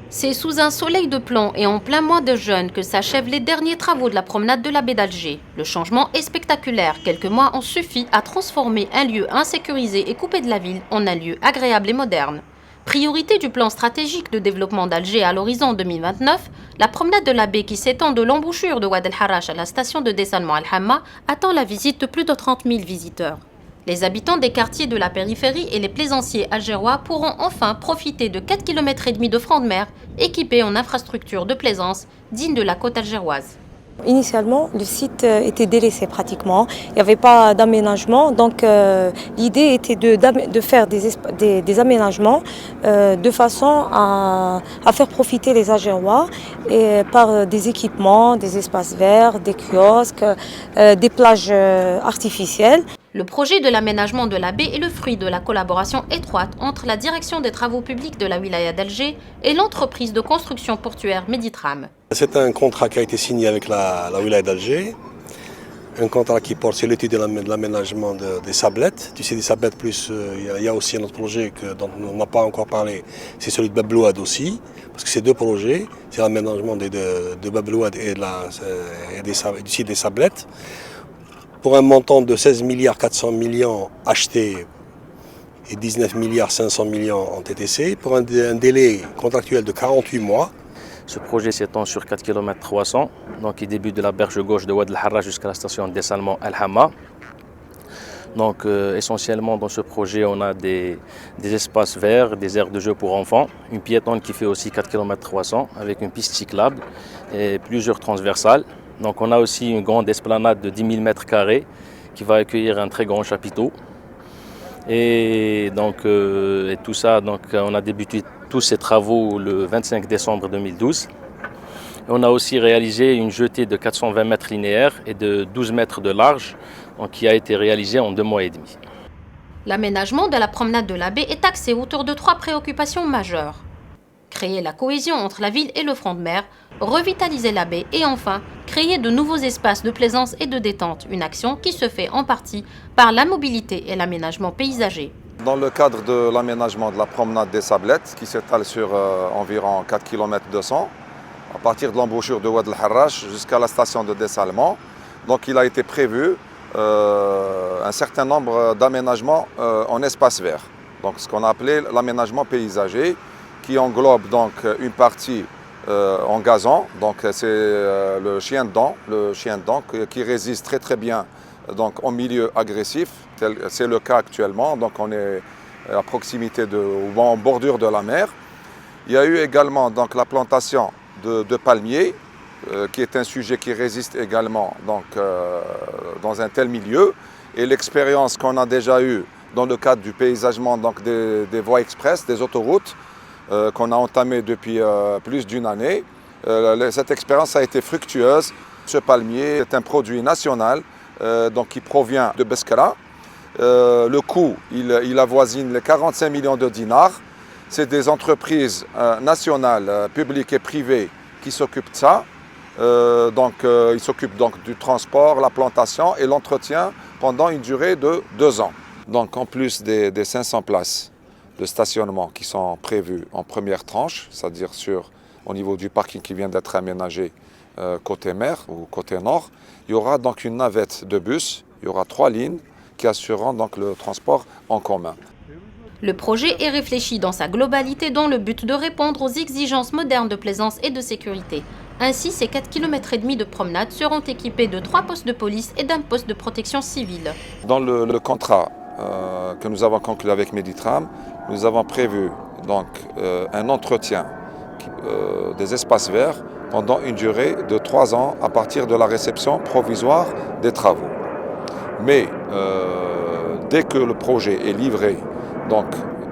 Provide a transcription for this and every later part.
C'est sous un soleil de plomb et en plein mois de jeûne que s'achèvent les derniers travaux de la promenade de la baie d'Alger. Le changement est spectaculaire. Quelques mois ont suffi à transformer un lieu insécurisé et coupé de la ville en un lieu agréable et moderne. Priorité du plan stratégique de développement d'Alger à l'horizon 2029, la promenade de la baie qui s'étend de l'embouchure de Ouad El Harrach à la station de dessalement Al-Hamma attend la visite de plus de 30 000 visiteurs. Les habitants des quartiers de la périphérie et les plaisanciers algérois pourront enfin profiter de 4,5 km de front de mer équipés en infrastructures de plaisance dignes de la côte algéroise. Initialement, le site était délaissé pratiquement. Il n'y avait pas d'aménagement. Donc, l'idée était de faire des aménagements de façon à faire profiter les Algérois par des équipements, des espaces verts, des kiosques, des plages artificielles. Le projet de l'aménagement de la baie est le fruit de la collaboration étroite entre la direction des travaux publics de la wilaya d'Alger et l'entreprise de construction portuaire Meditram. C'est un contrat qui a été signé avec la wilaya d'Alger, un contrat qui porte sur l'étude de l'aménagement des sablettes. Tu sais, des sablettes plus, il y a aussi un autre projet dont on n'a pas encore parlé, c'est celui de Bab el Oued aussi, parce que c'est deux projets, c'est l'aménagement de Bab el Oued et du site des sablettes, pour un montant de 16 milliards 400 millions achetés et 19 milliards 500 millions en TTC, pour un délai contractuel de 48 mois. Ce projet s'étend sur 4 km 300, donc il débute de la berge gauche de Ouad El Harrach jusqu'à la station de dessalement Al-Hamma. Donc essentiellement dans ce projet on a des espaces verts, des aires de jeu pour enfants, une piétonne qui fait aussi 4 km 300 avec une piste cyclable et plusieurs transversales. Donc on a aussi une grande esplanade de 10 000 m² qui va accueillir un très grand chapiteau. Et donc et tout ça, donc on a débuté tous ces travaux le 25 décembre 2012. Et on a aussi réalisé une jetée de 420 mètres linéaires et de 12 mètres de large, donc qui a été réalisée en 2 mois et demi. L'aménagement de la promenade de la baie est axé autour de 3 préoccupations majeures. Créer la cohésion entre la ville et le front de mer, revitaliser la baie et enfin créer de nouveaux espaces de plaisance et de détente, une action qui se fait en partie par la mobilité et l'aménagement paysager. Dans le cadre de l'aménagement de la promenade des Sablettes, qui s'étale sur environ 4 km 200, à partir de l'embouchure de Ouad El Harrach jusqu'à la station de dessalement, donc il a été prévu un certain nombre d'aménagements en espace vert. Donc ce qu'on a appelé l'aménagement paysager, qui englobe donc une partie en gazon, donc c'est le chien de dent qui résiste très bien donc, en milieu agressif, c'est le cas actuellement, donc on est à proximité ou en bordure de la mer. Il y a eu également donc, la plantation de palmiers, qui est un sujet qui résiste également donc, dans un tel milieu, et l'expérience qu'on a déjà eue dans le cadre du paysagement donc, des voies express, des autoroutes, qu'on a entamé depuis plus d'une année. Cette expérience a été fructueuse. Ce palmier est un produit national donc qui provient de Beskara. Le coût, il avoisine les 45 millions de dinars. C'est des entreprises nationales, publiques et privées qui s'occupent de ça. Ils s'occupent donc du transport, la plantation et l'entretien pendant une durée de 2 ans. Donc en plus des 500 places de stationnement qui sont prévus en première tranche, c'est-à-dire au niveau du parking qui vient d'être aménagé côté mer ou côté nord, il y aura donc une navette de bus, il y aura 3 lignes qui assureront donc le transport en commun. Le projet est réfléchi dans sa globalité dans le but de répondre aux exigences modernes de plaisance et de sécurité. Ainsi, ces 4,5 km de promenade seront équipés de 3 postes de police et d'un poste de protection civile. Dans le contrat que nous avons conclu avec Meditram, nous avons prévu donc, un entretien des espaces verts pendant une durée de 3 ans à partir de la réception provisoire des travaux. Mais dès que le projet est livré, donc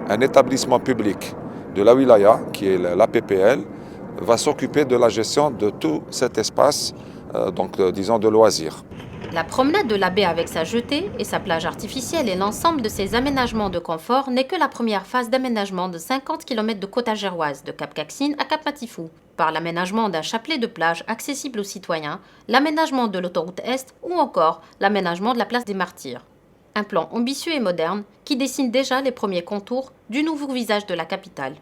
un établissement public de la wilaya, qui est l'APPL, va s'occuper de la gestion de tout cet espace, disons de loisirs. La promenade de la baie avec sa jetée et sa plage artificielle et l'ensemble de ses aménagements de confort n'est que la première phase d'aménagement de 50 km de côte algéroise, de Cap Caxine à Cap Matifou, par l'aménagement d'un chapelet de plage accessible aux citoyens, l'aménagement de l'autoroute Est ou encore l'aménagement de la place des Martyrs. Un plan ambitieux et moderne qui dessine déjà les premiers contours du nouveau visage de la capitale.